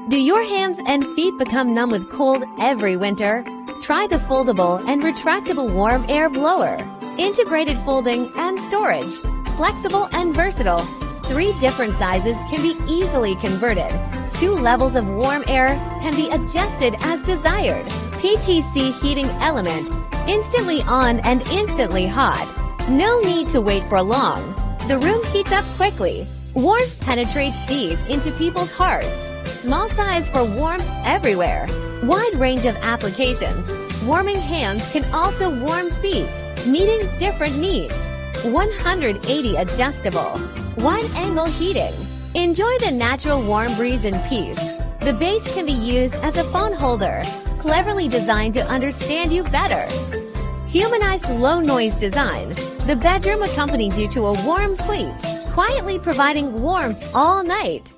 Do your hands and feet become numb with cold every winter? Try the foldable and retractable warm air blower. Integrated folding and storage. Flexible and versatile. 3 different sizes can be easily converted. 2 levels of warm air can be adjusted as desired. PTC heating element. Instantly on and instantly hot. No need to wait for long. The room heats up quickly. Warmth penetrates deep into people's hearts. Small size for warmth everywhere. Wide range of applications. Warming hands can also warm feet, meeting different needs. 180 adjustable. Wide angle heating. Enjoy the natural warm breeze in peace. The base can be used as a phone holder, cleverly designed to understand you better. Humanized low noise design. The bedroom accompanies you to a warm sleep, quietly providing warmth all night.